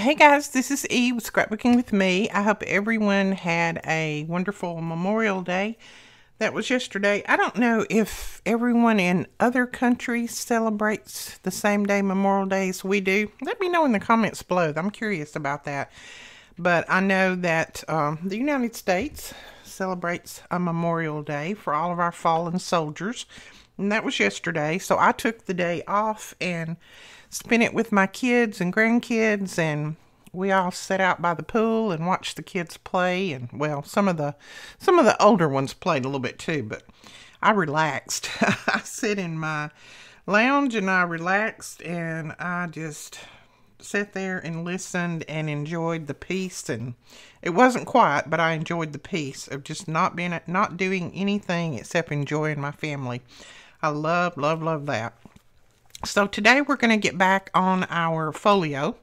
Hey guys, this is Eve with Scrapbooking with Me. I hope everyone had a wonderful Memorial Day. That was yesterday. I don't know if everyone in other countries celebrates the same day Memorial Day as we do. Let me know in the comments below. I'm curious about that. But I know that the United States celebrates a Memorial Day for all of our fallen soldiers. And that was yesterday. So I took the day off and spent it with my kids and grandkids, and we all sat out by the pool and watched the kids play. And well, some of the older ones played a little bit too, but I relaxed. I sit in my lounge and I relaxed, and I just sat there and listened and enjoyed the peace. And it wasn't quiet, but I enjoyed the peace of just not doing anything except enjoying my family. I love that. So today we're going to get back on our folio,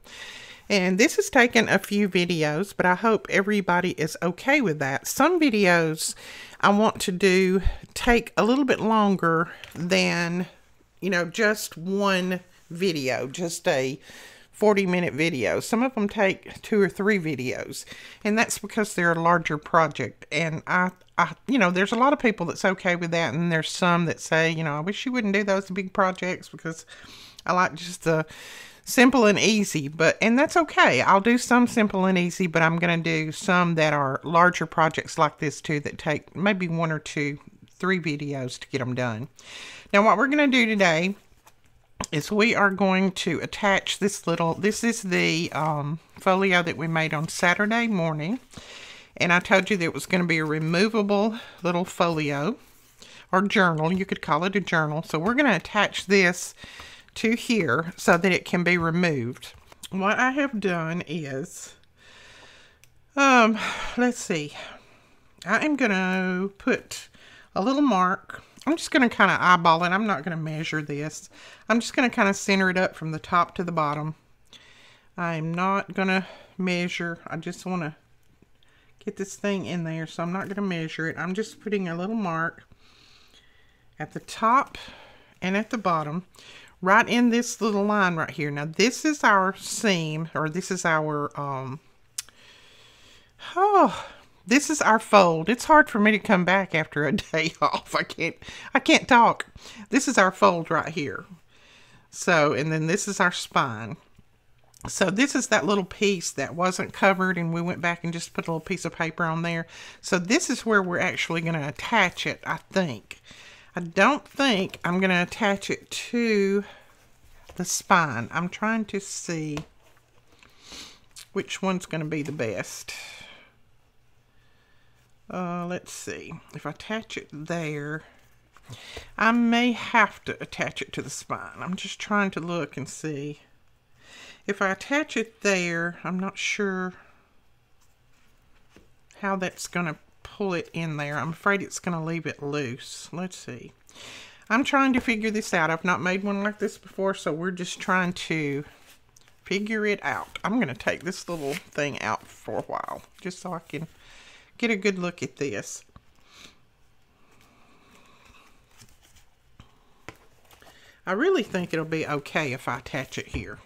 and this has taken a few videos, but I hope everybody is okay with that. Some videos I want to do take a little bit longer than, just one video, just a 40-minute video. Some of them take 2 or 3 videos, and that's because they're a larger project. And I there's a lot of people that's okay with that, and there's some that say, I wish you wouldn't do those big projects because I like just the simple and easy. And that's okay. I'll do some simple and easy, but I'm going to do some that are larger projects like this too, that take maybe 1 or 2, 3 videos to get them done. Now what we're going to do today is we are going to attach this is the folio that we made on Saturday morning. And I told you that it was going to be a removable little folio or journal. You could call it a journal. So we're going to attach this to here so that it can be removed. What I have done is, let's see. I am going to put a little mark. I'm just going to kind of eyeball it. I'm not going to measure this. I'm just going to kind of center it up from the top to the bottom. I'm not going to measure. I just want to get this thing in there, so I'm not going to measure it. I'm just putting a little mark at the top and at the bottom, right in this little line right here. Now this is our seam, or this is our this is our fold. It's hard for me to come back after a day off. I can't talk. This is our fold right here. So, and then this is our spine. So this is that little piece that wasn't covered, and we went back and just put a little piece of paper on there. So this is where we're actually going to attach it, I think. I don't think I'm going to attach it to the spine. I'm trying to see which one's going to be the best. Let's see. If I attach it there, I may have to attach it to the spine. I'm just trying to look and see. If I attach it there, I'm not sure how that's going to pull it in there. I'm afraid it's going to leave it loose. Let's see. I'm trying to figure this out. I've not made one like this before, so we're just trying to figure it out. I'm going to take this little thing out for a while, just so I can get a good look at this. I really think it'll be okay if I attach it here.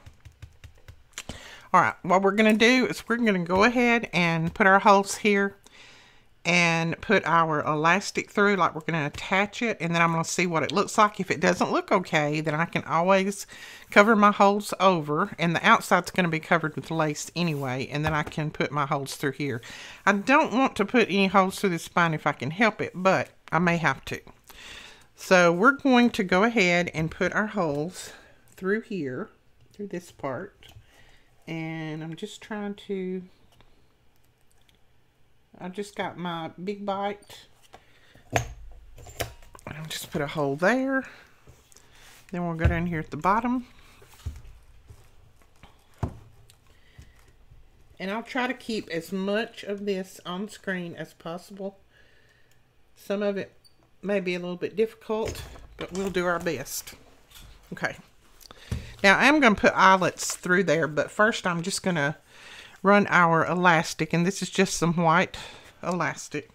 Alright, what we're going to do is we're going to go ahead and put our holes here and put our elastic through, like we're going to attach it, and then I'm going to see what it looks like. If it doesn't look okay, then I can always cover my holes over, and the outside's going to be covered with lace anyway, and then I can put my holes through here. I don't want to put any holes through the spine if I can help it, but I may have to. So we're going to go ahead and put our holes through here, through this part. And I'm just trying to, I just got my big bite. I'll just put a hole there. Then we'll go down here at the bottom. And I'll try to keep as much of this on screen as possible. Some of it may be a little bit difficult, but we'll do our best. Okay. Now, I'm going to put eyelets through there, but first I'm just going to run our elastic, and this is just some white elastic.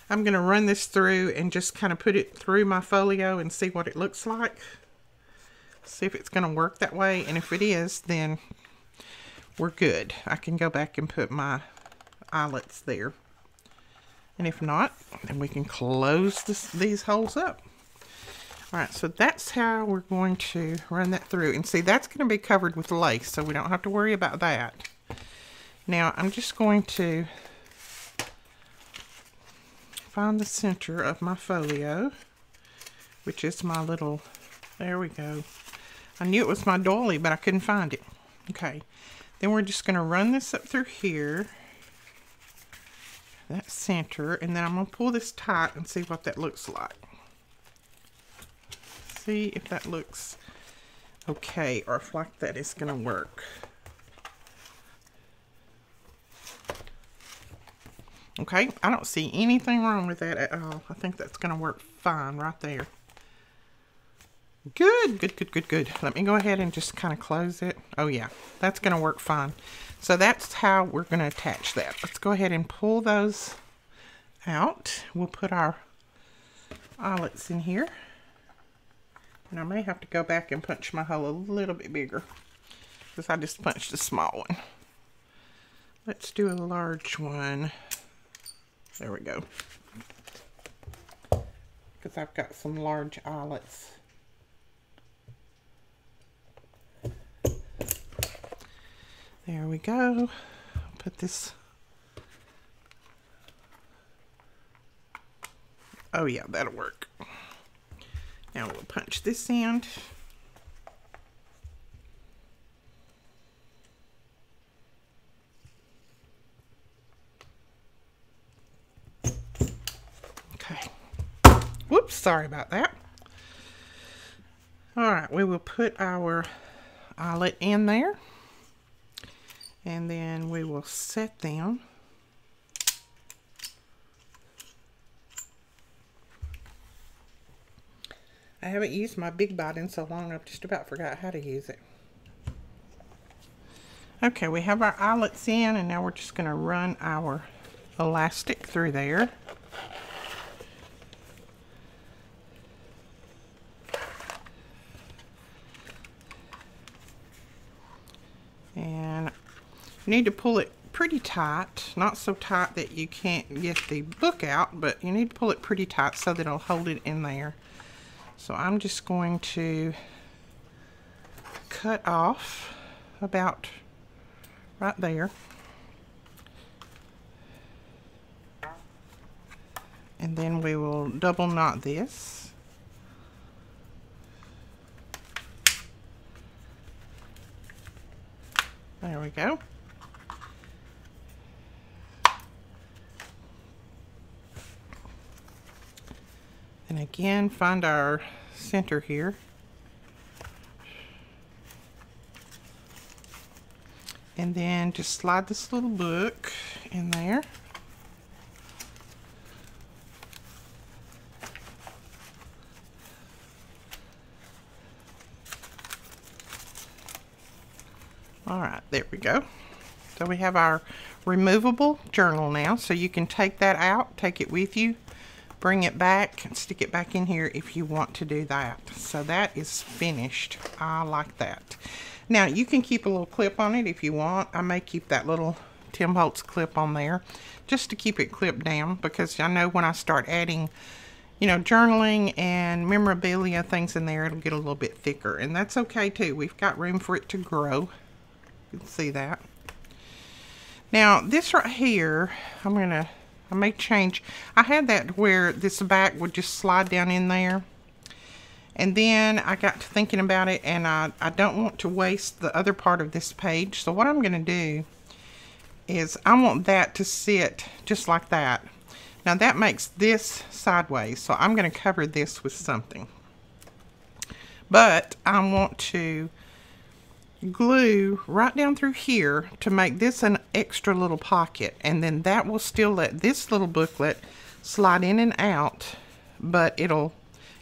I'm going to run this through and just kind of put it through my folio and see what it looks like. See if it's going to work that way, and if it is, then we're good. I can go back and put my eyelets there. And if not, then we can close these holes up. All right, so that's how we're going to run that through. And see, that's going to be covered with lace, so we don't have to worry about that. Now, I'm just going to find the center of my folio, which is my little, there we go. I knew it was my doily, but I couldn't find it. Okay, then we're just going to run this up through here, that center, and then I'm going to pull this tight and see what that looks like. See if that looks okay, or if like that is going to work. Okay, I don't see anything wrong with that at all. I think that's going to work fine right there. Good, good, good, good, good. Let me go ahead and just kind of close it. Oh yeah, that's going to work fine. So that's how we're going to attach that. Let's go ahead and pull those out. We'll put our eyelets in here. And I may have to go back and punch my hole a little bit bigger, because I just punched a small one. Let's do a large one. There we go. Because I've got some large eyelets. There we go. Put this. Oh yeah, that'll work. Now we'll punch this end. Okay. Whoops, sorry about that. All right, we will put our eyelet in there. And then we will set them. I haven't used my big bite in so long, I've just about forgot how to use it. Okay, we have our eyelets in, and now we're just going to run our elastic through there. And you need to pull it pretty tight, not so tight that you can't get the book out, but you need to pull it pretty tight so that it'll hold it in there. So I'm just going to cut off about right there. And then we will double knot this. There we go. And again, find our center here. And then just slide this little book in there. All right, there we go. So we have our removable journal now. So you can take that out, take it with you, bring it back, and stick it back in here if you want to do that. So that is finished. I like that. Now you can keep a little clip on it if you want. I may keep that little Tim Holtz clip on there just to keep it clipped down, because I know when I start adding, you know, journaling and memorabilia things in there, it'll get a little bit thicker, and that's okay too. We've got room for it to grow. You can see that. Now this right here, I may change. I had that where this back would just slide down in there, and then I got to thinking about it, and I don't want to waste the other part of this page. So what I'm going to do is I want that to sit just like that. Now that makes this sideways, so I'm going to cover this with something. But I want to glue right down through here to make this an extra little pocket, and then that will still let this little booklet slide in and out, but it'll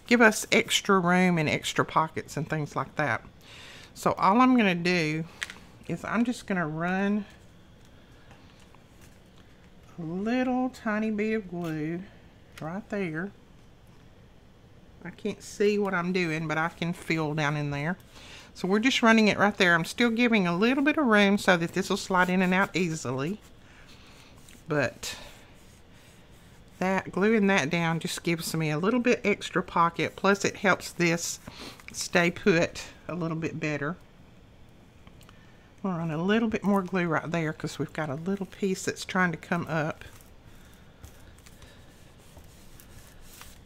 give us extra room and extra pockets and things like that. So all I'm going to do is I'm just going to run a little tiny bit of glue right there. I can't see what I'm doing, but I can feel down in there. So we're just running it right there. I'm still giving a little bit of room so that this will slide in and out easily. But that gluing that down just gives me a little bit extra pocket. Plus it helps this stay put a little bit better. We'll run a little bit more glue right there because we've got a little piece that's trying to come up.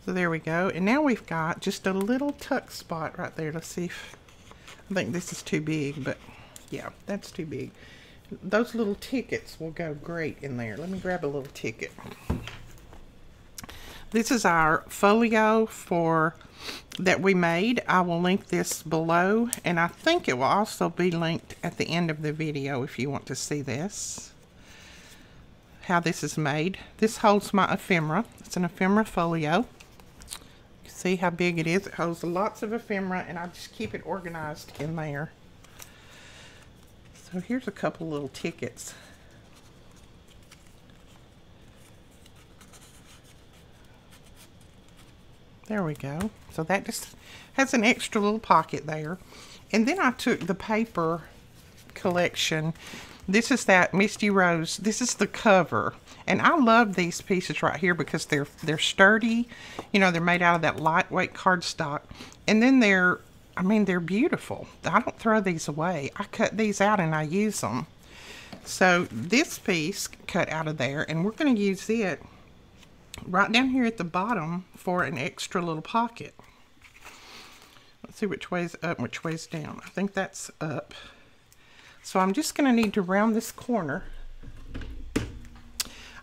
So there we go. And now we've got just a little tuck spot right there. Let's see if, I think this is too big, but yeah, that's too big. Those little tickets will go great in there. Let me grab a little ticket. This is our folio that we made. I will link this below, and I think it will also be linked at the end of the video if you want to see this. How this is made. This holds my ephemera. It's an ephemera folio. See how big it is? It holds lots of ephemera, and I just keep it organized in there. So here's a couple little tickets. There we go. So that just has an extra little pocket there. And then I took the paper collection. This is that Misty Rose. This is the cover. And I love these pieces right here because they're sturdy. You know, they're made out of that lightweight cardstock. And then they're beautiful. I don't throw these away. I cut these out and I use them. So this piece cut out of there, and we're going to use it right down here at the bottom for an extra little pocket. Let's see which way's up and which way's down. I think that's up. So I'm just going to need to round this corner.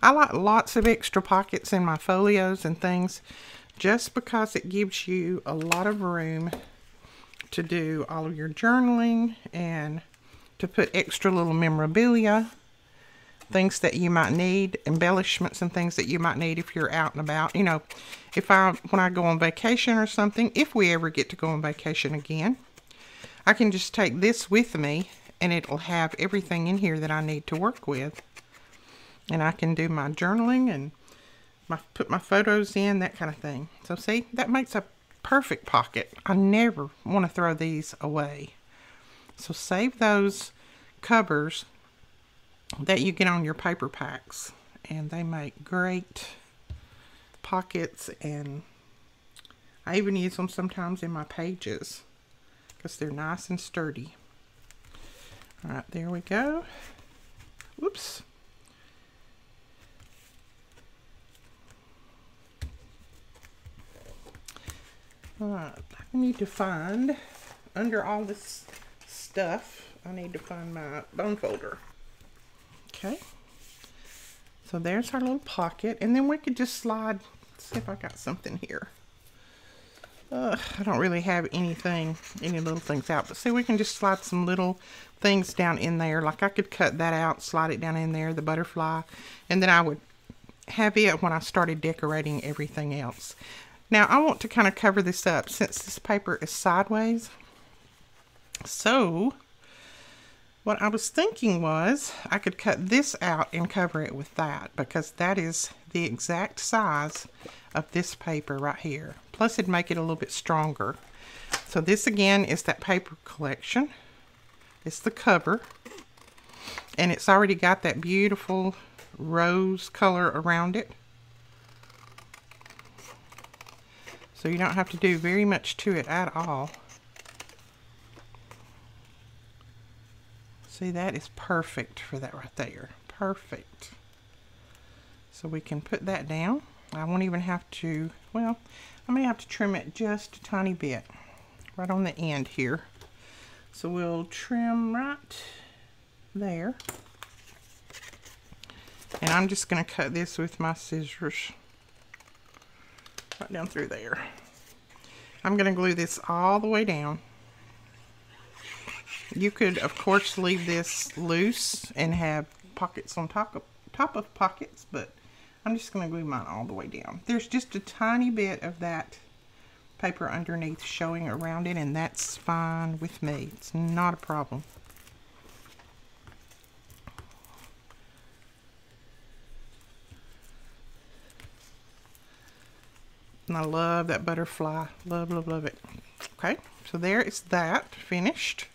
I like lots of extra pockets in my folios and things just because it gives you a lot of room to do all of your journaling and to put extra little memorabilia, things that you might need, embellishments and things that you might need if you're out and about. You know, when I go on vacation or something, if we ever get to go on vacation again, I can just take this with me and it'll have everything in here that I need to work with. And I can do my journaling and put my photos in, that kind of thing. So see, that makes a perfect pocket. I never want to throw these away. So save those covers that you get on your paper packs, and they make great pockets, and I even use them sometimes in my pages because they're nice and sturdy. All right, there we go. Whoops. Alright, I need to find, under all this stuff, I need to find my bone folder. Okay. So there's our little pocket, and then we could just slide, let's see if I got something here. I don't really have any little things out, but see, we can just slide some little things down in there. Like I could cut that out, slide it down in there, the butterfly, and then I would have it when I started decorating everything else. Now, I want to kind of cover this up since this paper is sideways. So, what I was thinking was I could cut this out and cover it with that, because that is the exact size of this paper right here. Plus, it'd make it a little bit stronger. So this, again, is that paper collection. It's the cover. And it's already got that beautiful rose color around it. So you don't have to do very much to it at all. See, that is perfect for that right there. Perfect. So we can put that down. I won't even have to, well, I may have to trim it just a tiny bit. Right on the end here. So we'll trim right there. And I'm just going to cut this with my scissors. Right down through there. I'm going to glue this all the way down. You could, of course, leave this loose and have pockets on top of pockets, but I'm just going to glue mine all the way down. There's just a tiny bit of that paper underneath showing around it, and that's fine with me. It's not a problem. And I love that butterfly. Love, love, love it. Okay, So there is that finished.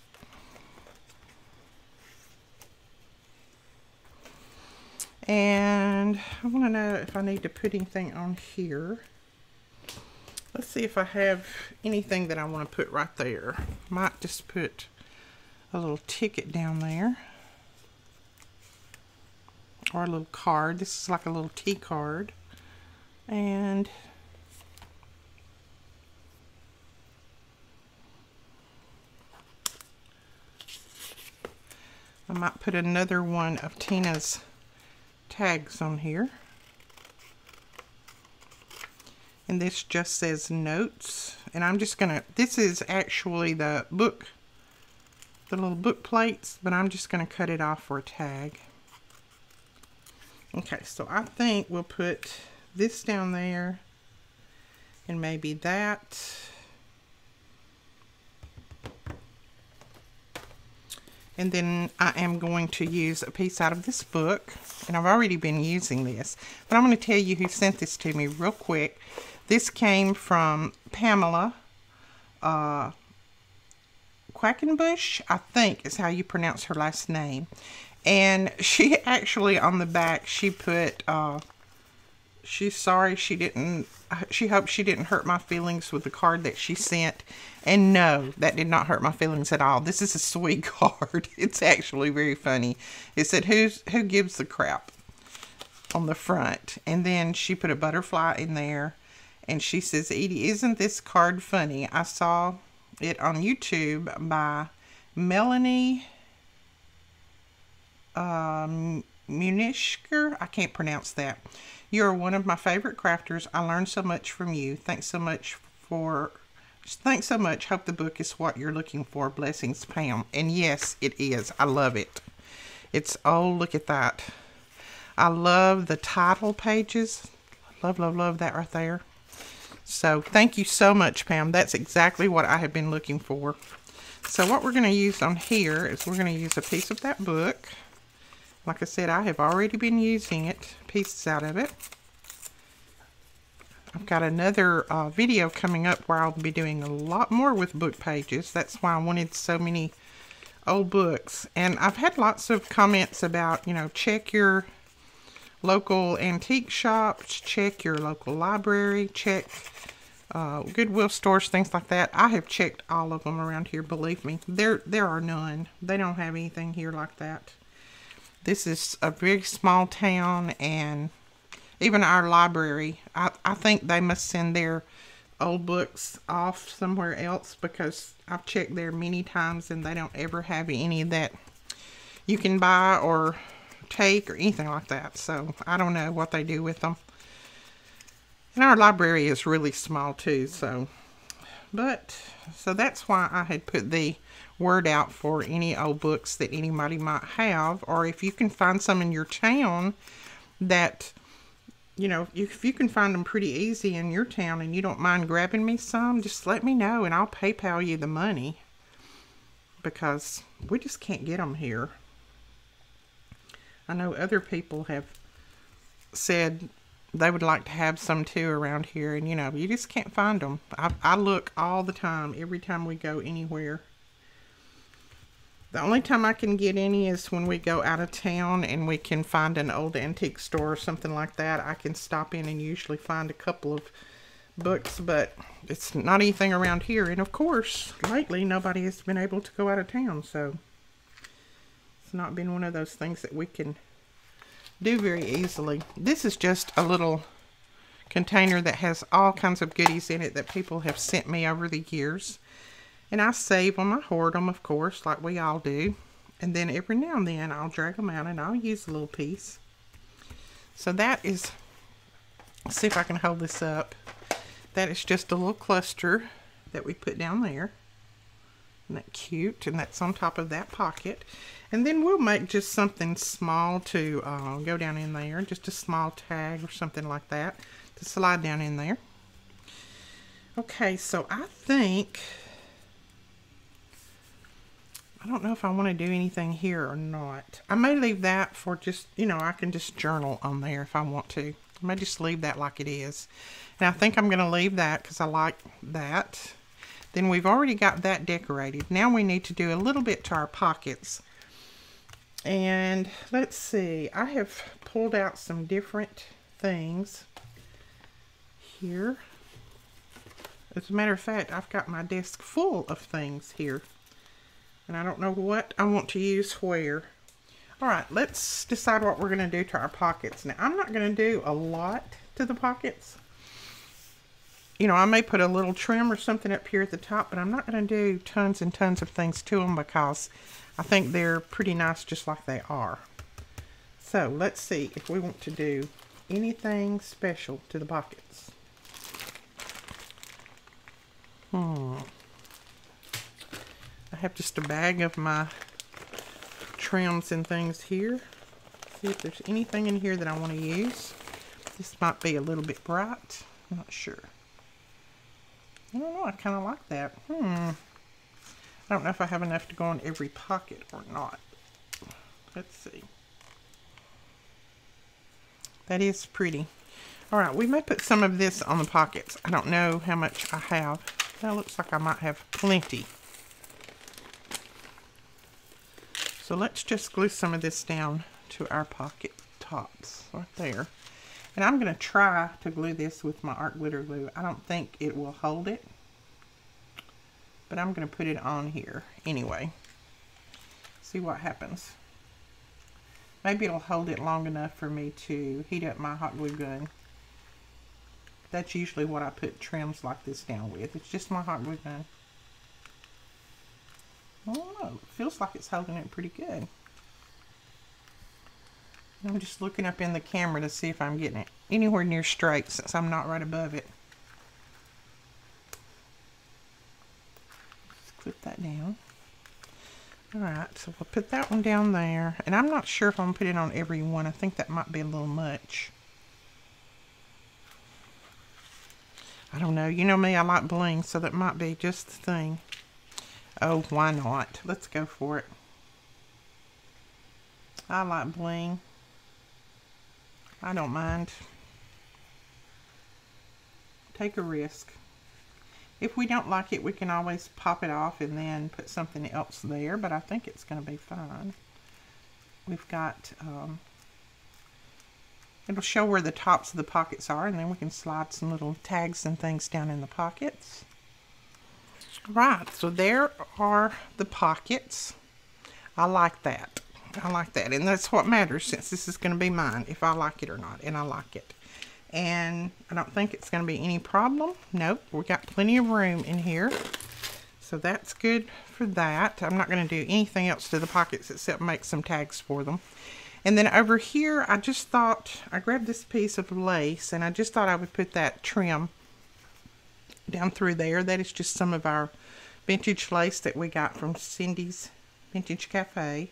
And I want to know if I need to put anything on here. Let's see if I have anything that I want to put right there. Might just put a little ticket down there. Or a little card. This is like a little tea card. And I might put another one of Tina's tags on here. And this just says notes. And I'm just gonna, this is actually the book, the little book plates, but I'm just gonna cut it off for a tag. Okay, so I think we'll put this down there and maybe that. And then I am going to use a piece out of this book, and I've already been using this, but I'm going to tell you who sent this to me real quick. This came from Pamela Quackenbush, I think is how you pronounce her last name. And she actually, on the back, she put, she's sorry she hopes she didn't hurt my feelings with the card that she sent. And no, that did not hurt my feelings at all. This is a sweet card. It's actually very funny. It said, who gives the crap on the front. And then she put a butterfly in there. And she says, Edie, isn't this card funny? I saw it on YouTube by Melanie Munishker. I can't pronounce that. You're one of my favorite crafters. I learned so much from you. Thanks so much. Hope the book is what you're looking for. Blessings, Pam. And yes, it is. I love it. It's, oh, look at that. I love the title pages. Love, love, love that right there. So thank you so much, Pam. That's exactly what I have been looking for. So what we're going to use on here is we're going to use a piece of that book. Like I said, I have already been using it, pieces out of it. I've got another video coming up where I'll be doing a lot more with book pages. That's why I wanted so many old books. And I've had lots of comments about, you know, check your local antique shops, check your local library, check Goodwill stores, things like that. I have checked all of them around here, believe me. There are none. They don't have anything here like that. This is a very small town, and even our library, I think they must send their old books off somewhere else, because I've checked there many times and they don't ever have any that you can buy or take or anything like that. So I don't know what they do with them. And our library is really small too, so that's why I had put the word out for any old books that anybody might have, or if you can find some in your town that, you know, if you can find them pretty easy in your town and you don't mind grabbing me some, just let me know and I'll PayPal you the money, because we just can't get them here. I know other people have said they would like to have some too around here, and you know, you just can't find them. I look all the time, every time we go anywhere. The only time I can get any is when we go out of town and we can find an old antique store or something like that. I can stop in and usually find a couple of books, but it's not anything around here. And of course, lately nobody has been able to go out of town, so it's not been one of those things that we can do very easily. This is just a little container that has all kinds of goodies in it that people have sent me over the years. And I save them, I hoard them, of course, like we all do. And then every now and then I'll drag them out and I'll use a little piece. So that is, let's see if I can hold this up. That is just a little cluster that we put down there. Isn't that cute? And that's on top of that pocket. And then we'll make just something small to go down in there. Just a small tag or something like that to slide down in there. Okay, so I think, I don't know if I want to do anything here or not. I may leave that for just, you know, I can just journal on there if I want to. I may just leave that like it is. And I think I'm going to leave that because I like that. then we've already got that decorated. Now we need to do a little bit to our pockets. And let's see, I have pulled out some different things here. As a matter of fact, I've got my desk full of things here. And I don't know what I want to use where. Alright, let's decide what we're going to do to our pockets. Now, I'm not going to do a lot to the pockets. You know, I may put a little trim or something up here at the top, but I'm not going to do tons and tons of things to them because I think they're pretty nice just like they are. So, let's see if we want to do anything special to the pockets. I have just a bag of my trims and things here. See if there's anything in here that I want to use. This might be a little bit bright. I'm not sure. I don't know. I kind of like that. I don't know if I have enough to go in every pocket or not. Let's see. That is pretty. Alright, we may put some of this on the pockets. I don't know how much I have. That looks like I might have plenty. So let's just glue some of this down to our pocket tops right there. And I'm going to try to glue this with my art glitter glue. I don't think it will hold it, but I'm going to put it on here anyway. See what happens. Maybe it'll hold it long enough for me to heat up my hot glue gun. That's usually what I put trims like this down with. It's just my hot glue gun. I don't know. It feels like it's holding it pretty good. I'm just looking up in the camera to see if I'm getting it anywhere near straight since I'm not right above it. Just clip that down. Alright, so we'll put that one down there. And I'm not sure if I'm going to put it on every one. I think that might be a little much. I don't know. You know me, I like bling, so that might be just the thing. Oh, why not? Let's go for it. I like bling. I don't mind. Take a risk. If we don't like it, we can always pop it off and then put something else there, but I think it's going to be fine. We've got, it'll show where the tops of the pockets are, and then we can slide some little tags and things down in the pockets. Right, so there are the pockets. I like that. I like that, and that's what matters since this is going to be mine, if I like it or not, and I like it. And I don't think it's going to be any problem. Nope, we got plenty of room in here. So that's good for that. I'm not going to do anything else to the pockets except make some tags for them. And then over here, I just thought, I grabbed this piece of lace, and I just thought I would put that trim down through there. That is just some of our vintage lace that we got from Cindy's Vintage Cafe.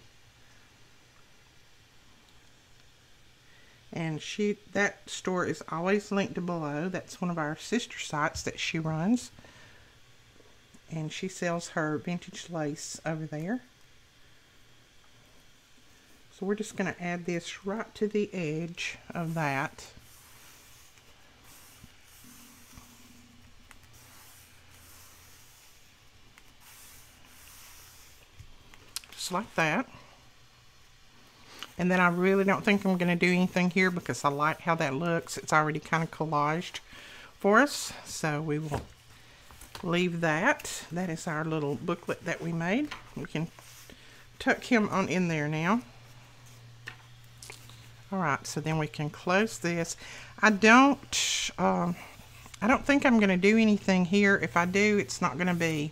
And that store is always linked below. That's one of our sister sites that she runs. And she sells her vintage lace over there. So we're just going to add this right to the edge of that. Just like that. And then I really don't think I'm going to do anything here because I like how that looks. It's already kind of collaged for us. So we will leave that. That is our little booklet that we made. We can tuck him on in there now. Alright, so then we can close this. I don't think I'm going to do anything here. If I do, it's not going to be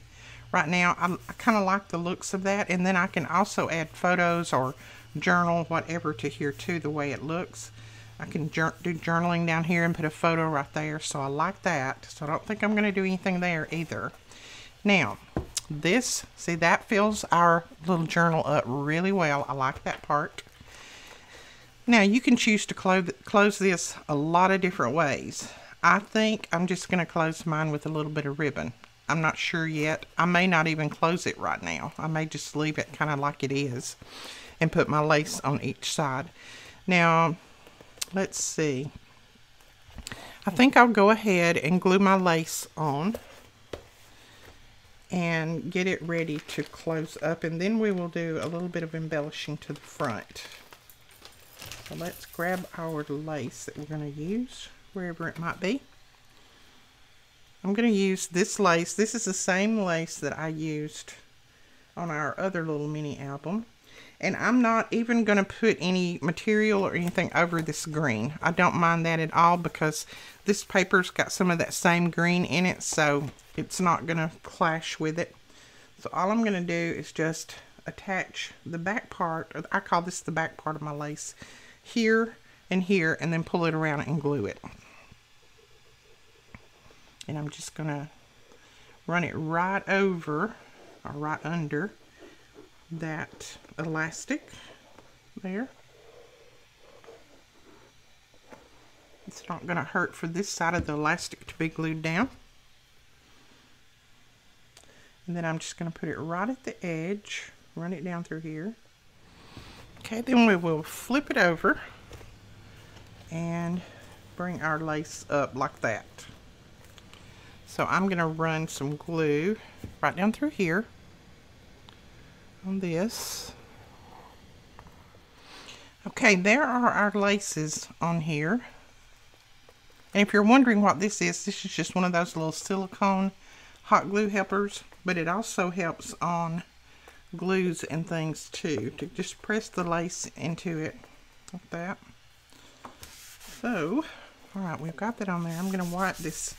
right now. I kind of like the looks of that. And then I can also add photos or journal, whatever, to here too, the way it looks. I can do journaling down here and put a photo right there. So I like that. So I don't think I'm going to do anything there either. Now, this, see, that fills our little journal up really well. I like that part. Now, you can choose to close this a lot of different ways. I think I'm just going to close mine with a little bit of ribbon. I'm not sure yet. I may not even close it right now. I may just leave it kind of like it is and put my lace on each side. Now, let's see. I think I'll go ahead and glue my lace on. and get it ready to close up, and then we will do a little bit of embellishing to the front. So let's grab our lace that we're going to use, wherever it might be. I'm going to use this lace. This is the same lace that I used on our other little mini album. And I'm not even going to put any material or anything over this green. I don't mind that at all because this paper's got some of that same green in it, so it's not going to clash with it. So all I'm going to do is just attach the back part, I call this the back part of my lace, here and here, and then pull it around and glue it. And I'm just going to run it right over, or right under, that elastic there. It's not going to hurt for this side of the elastic to be glued down. And then I'm just going to put it right at the edge, run it down through here. Okay, then we will flip it over and bring our lace up like that. So I'm going to run some glue right down through here on this. Okay, there are our laces on here. And if you're wondering what this is just one of those little silicone hot glue helpers, but it also helps on glues and things too, to just press the lace into it like that. So, alright, we've got that on there. I'm going to wipe this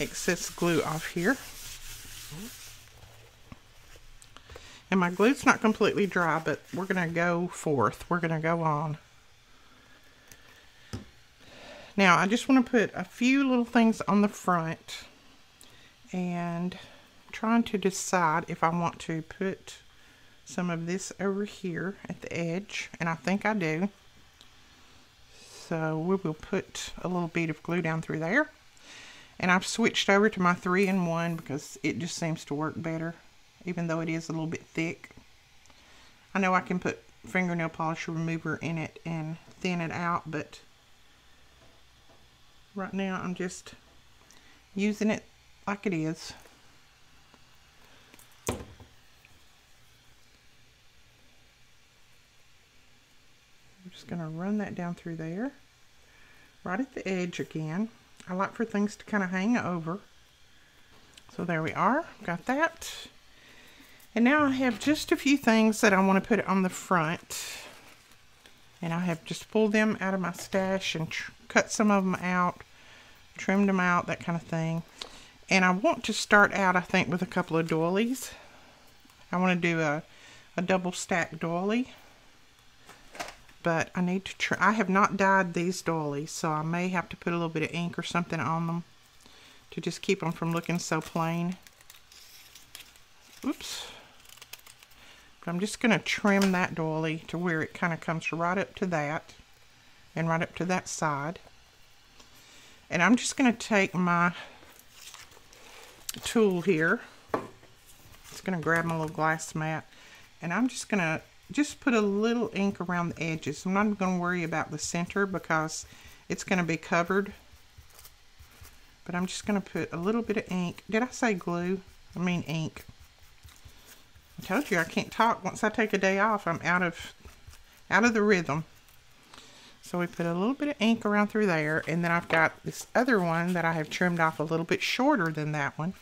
excess glue off here. And my glue's not completely dry, but we're going to go forth. We're going to go on. Now, I just want to put a few little things on the front, and I'm trying to decide if I want to put some of this over here at the edge, and I think I do. So we will put a little bead of glue down through there. And I've switched over to my 3-in-1 because it just seems to work better, even though it is a little bit thick. I know I can put fingernail polish remover in it and thin it out, but right now I'm just using it like it is. I'm just going to run that down through there, right at the edge again. I like for things to kind of hang over. So there we are, got that. And now I have just a few things that I want to put on the front. And I have just pulled them out of my stash and cut some of them out, trimmed them out, that kind of thing. And I want to start out, I think, with a couple of doilies. I want to do a double stack doily. But I need to try. I have not dyed these doilies, so I may have to put a little bit of ink or something on them to just keep them from looking so plain. Oops. But I'm just going to trim that doily to where it kind of comes right up to that and right up to that side. And I'm just going to take my tool here. It's going to grab my little glass mat, and I'm just going to put a little ink around the edges. I'm not going to worry about the center because it's going to be covered. But I'm just going to put a little bit of ink. Did I say glue? I mean ink. I told you I can't talk. Once I take a day off, I'm out of the rhythm. So we put a little bit of ink around through there, and then I've got this other one that I have trimmed off a little bit shorter than that one.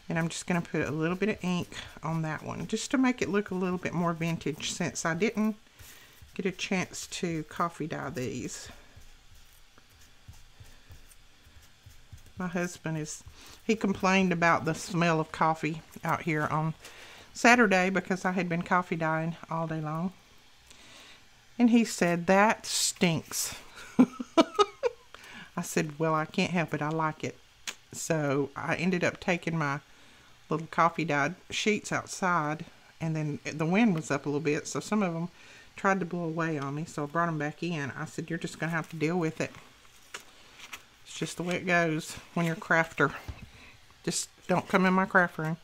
And I'm just going to put a little bit of ink on that one, just to make it look a little bit more vintage, since I didn't get a chance to coffee dye these. My husband he complained about the smell of coffee out here on Saturday because I had been coffee dyeing all day long. And he said, "That stinks." I said, "Well, I can't help it. I like it." So I ended up taking my little coffee dyed sheets outside, and then the wind was up a little bit, so some of them tried to blow away on me, so I brought them back in. I said, "You're just going to have to deal with it. It's just the way it goes when you're a crafter. Just don't come in my craft room."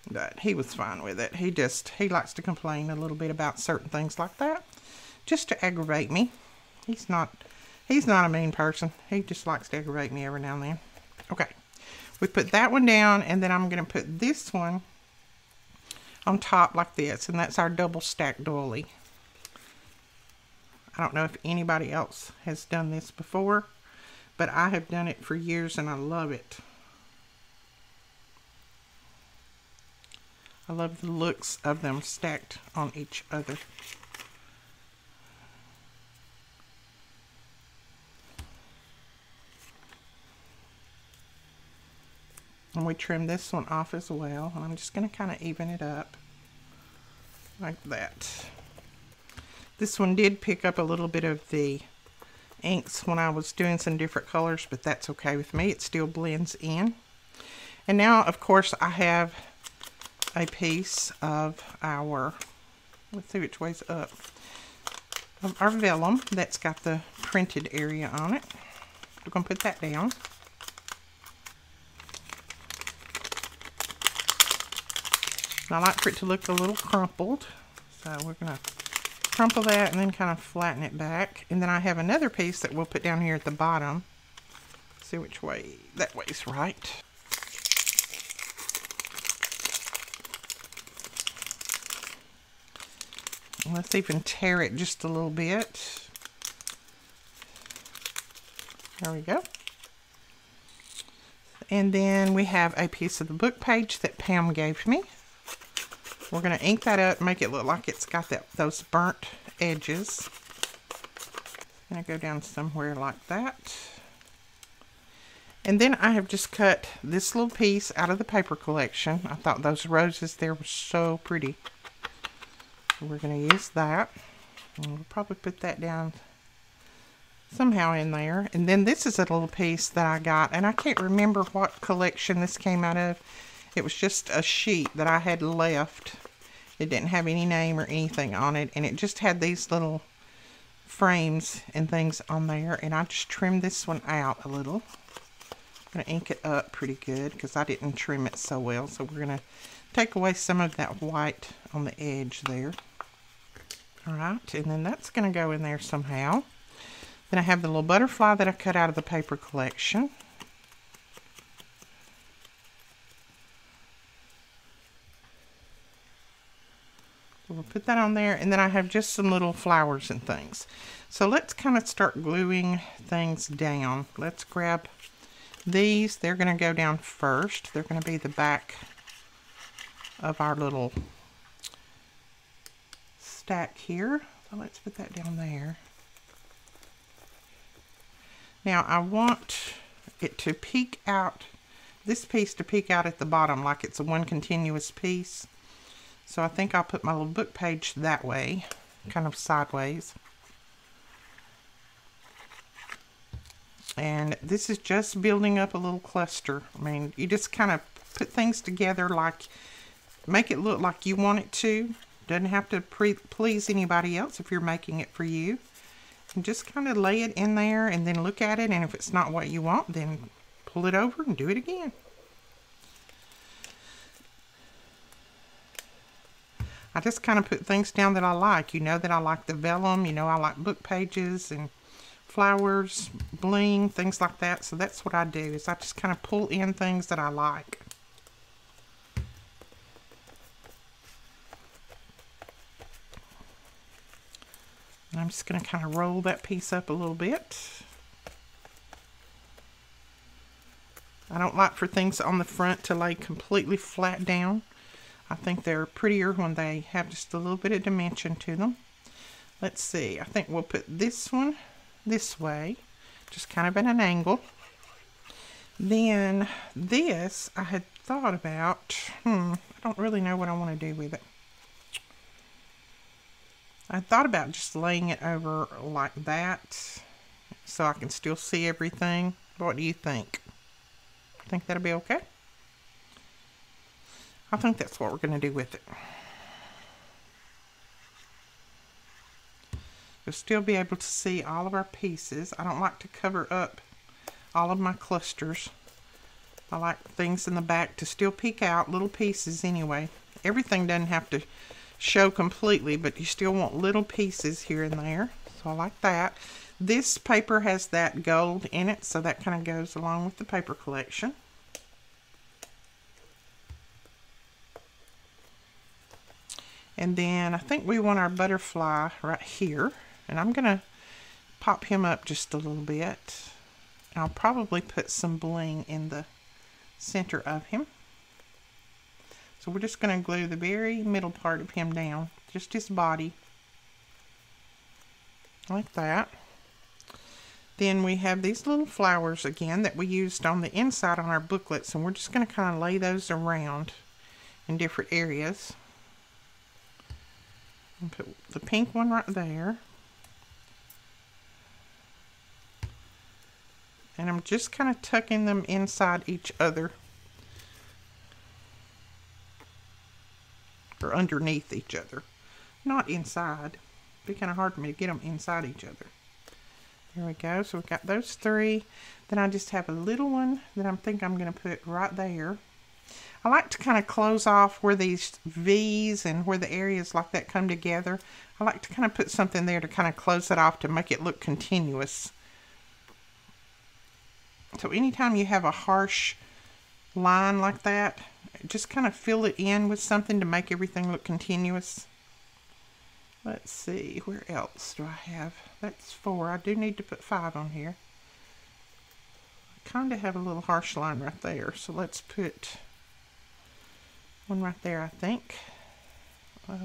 But he was fine with it. He likes to complain a little bit about certain things like that, just to aggravate me. He's not a mean person. He just likes to aggravate me every now and then. Okay. we put that one down, and then I'm going to put this one on top like this, and that's our double stack doily. I don't know if anybody else has done this before, but I have done it for years and I love it. I love the looks of them stacked on each other. And we trim this one off as well. And I'm just going to kind of even it up like that. This one did pick up a little bit of the inks when I was doing some different colors, but that's okay with me. It still blends in. And now, of course, I have a piece of our, let's see which way's up, of our vellum that's got the printed area on it. We're going to put that down. I like for it to look a little crumpled, so we're going to crumple that and then kind of flatten it back. And then I have another piece that we'll put down here at the bottom. See which way, that way's right. Let's even tear it just a little bit. There we go. And then we have a piece of the book page that Pam gave me. We're going to ink that up, make it look like it's got those burnt edges. I'm going to go down somewhere like that. And then I have just cut this little piece out of the paper collection. I thought those roses there were so pretty. So we're going to use that. And we'll probably put that down somehow in there. And then this is a little piece that I got, and I can't remember what collection this came out of. It was just a sheet that I had left. It didn't have any name or anything on it, and it just had these little frames and things on there, and I just trimmed this one out a little. I'm going to ink it up pretty good because I didn't trim it so well, so we're going to take away some of that white on the edge there. Alright, and then that's going to go in there somehow. Then I have the little butterfly that I cut out of the paper collection. We'll put that on there, and then I have just some little flowers and things. So let's kind of start gluing things down. Let's grab these. They're going to go down first. They're going to be the back of our little stack here. So let's put that down there. Now I want it to peek out, this piece to peek out at the bottom like it's a one continuous piece. So I think I'll put my little book page that way, kind of sideways. And this is just building up a little cluster. I mean, you just kind of put things together like, make it look like you want it to. Doesn't have to please anybody else if you're making it for you. And just kind of lay it in there and then look at it, and if it's not what you want, then pull it over and do it again. I just kind of put things down that I like. You know that I like the vellum. You know I like book pages and flowers, bling, things like that. So that's what I do, is I just kind of pull in things that I like. And I'm just going to kind of roll that piece up a little bit. I don't like for things on the front to lay completely flat down. I think they're prettier when they have just a little bit of dimension to them. Let's see, I think we'll put this one this way, just kind of at an angle. Then this, I had thought about, I don't really know what I want to do with it. I thought about just laying it over like that, so I can still see everything. What do you think? Think that'll be okay? I think that's what we're going to do with it. You'll still be able to see all of our pieces. I don't like to cover up all of my clusters. I like things in the back to still peek out, little pieces anyway. Everything doesn't have to show completely, but you still want little pieces here and there. So I like that. This paper has that gold in it, so that kind of goes along with the paper collection. And then I think we want our butterfly right here. And I'm going to pop him up just a little bit. And I'll probably put some bling in the center of him. So we're just going to glue the very middle part of him down, just his body, like that. Then we have these little flowers again that we used on the inside on our booklets, and we're just going to kind of lay those around in different areas. And put the pink one right there. And I'm just kind of tucking them inside each other, or underneath each other, not inside. It'd be kind of hard for me to get them inside each other. There we go. So we've got those three. Then I just have a little one that I think I'm going to put right there. I like to kind of close off where these V's and where the areas like that come together. I like to kind of put something there to kind of close it off to make it look continuous. So anytime you have a harsh line like that, just kind of fill it in with something to make everything look continuous. Let's see, where else do I have? That's 4. I do need to put 5 on here. I kind of have a little harsh line right there, so let's put one right there, I think. I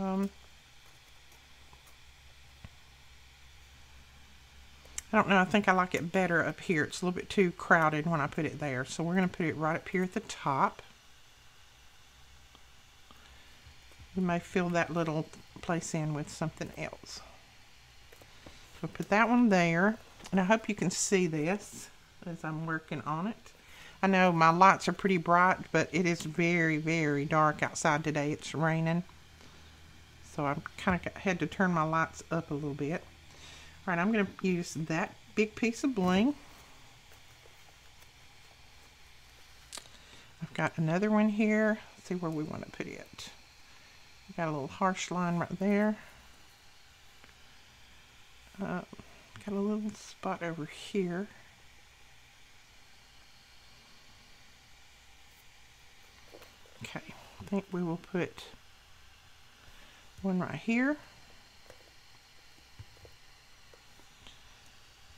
don't know, I think I like it better up here. It's a little bit too crowded when I put it there. So we're going to put it right up here at the top. We may fill that little place in with something else. So put that one there. And I hope you can see this as I'm working on it. I know my lights are pretty bright, but it is very, very dark outside today. It's raining. So I kind of had to turn my lights up a little bit. All right, I'm going to use that big piece of bling. I've got another one here. Let's see where we want to put it. I've got a little harsh line right there. Got a little spot over here. Okay, I think we will put one right here.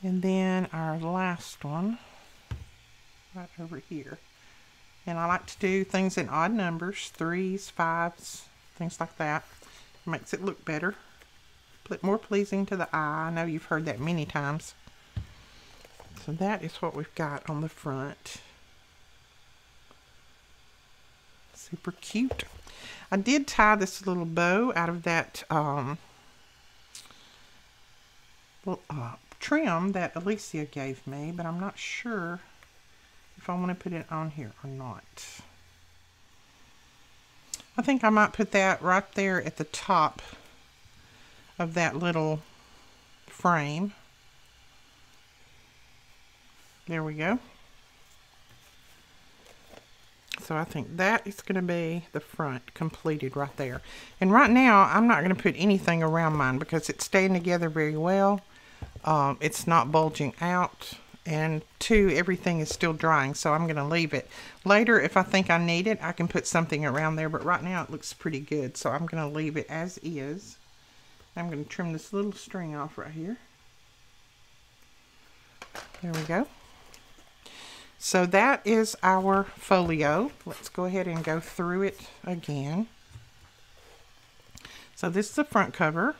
And then our last one right over here. And I like to do things in odd numbers, 3s, 5s, things like that. It makes it look better, more pleasing to the eye. I know you've heard that many times. So that is what we've got on the front. Super cute. I did tie this little bow out of that trim that Alicia gave me, but I'm not sure if I want to put it on here or not. I think I might put that right there at the top of that little frame. There we go. So I think that is going to be the front completed right there. And right now I'm not going to put anything around mine because it's staying together very well. It's not bulging out, and 2, everything is still drying, so I'm going to leave it. Later, if I think I need it, I can put something around there, but right now it looks pretty good, so I'm going to leave it as is. I'm going to trim this little string off right here. There we go. So that is our folio. Let's go ahead and go through it again. So this is the front cover.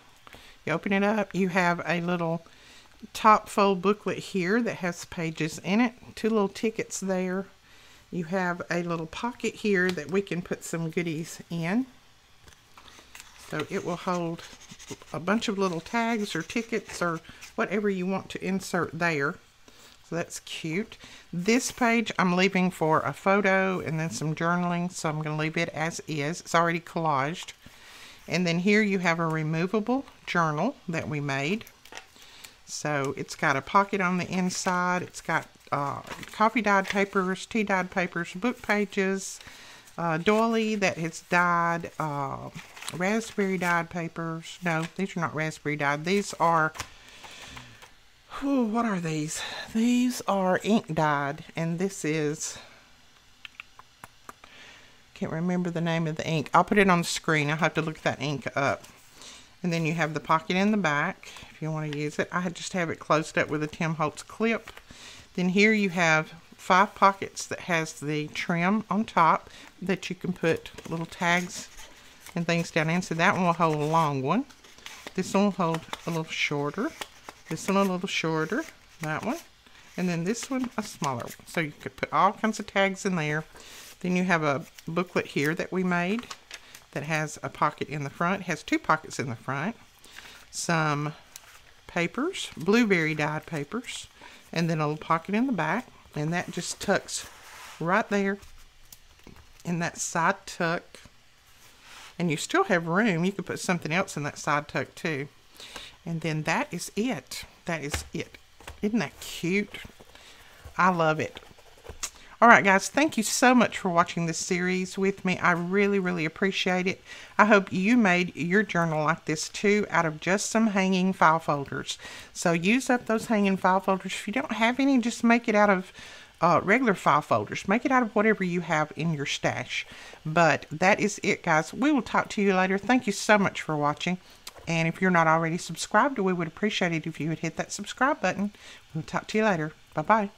You open it up, you have a little top fold booklet here that has pages in it, 2 little tickets there. You have a little pocket here that we can put some goodies in. So it will hold a bunch of little tags or tickets or whatever you want to insert there. So that's cute. This page I'm leaving for a photo and then some journaling, so I'm going to leave it as is. It's already collaged. And then here you have a removable journal that we made. So it's got a pocket on the inside. It's got coffee dyed papers, tea dyed papers, book pages, doily that has dyed, raspberry dyed papers. No, these are not raspberry dyed. These are, what are these? These are ink dyed, and this is Can't remember the name of the ink. I'll put it on the screen. I'll have to look that ink up. And then you have the pocket in the back if you want to use it. I just have it closed up with a Tim Holtz clip. Then here you have 5 pockets that has the trim on top that you can put little tags and things down in. So that one will hold a long one. This one will hold a little shorter. This one a little shorter. That one. And then this one a smaller one. So you could put all kinds of tags in there. Then you have a booklet here that we made that has a pocket in the front. It has 2 pockets in the front. Some papers, blueberry dyed papers, and then a little pocket in the back. And that just tucks right there in that side tuck. And you still have room. You could put something else in that side tuck too. And then that is it. That is it. Isn't that cute? I love it. Alright guys, thank you so much for watching this series with me. I really, really appreciate it. I hope you made your journal like this too out of just some hanging file folders. So use up those hanging file folders. If you don't have any, just make it out of regular file folders. Make it out of whatever you have in your stash. But that is it guys. We will talk to you later. Thank you so much for watching. And if you're not already subscribed, we would appreciate it if you would hit that subscribe button. We'll talk to you later. Bye-bye.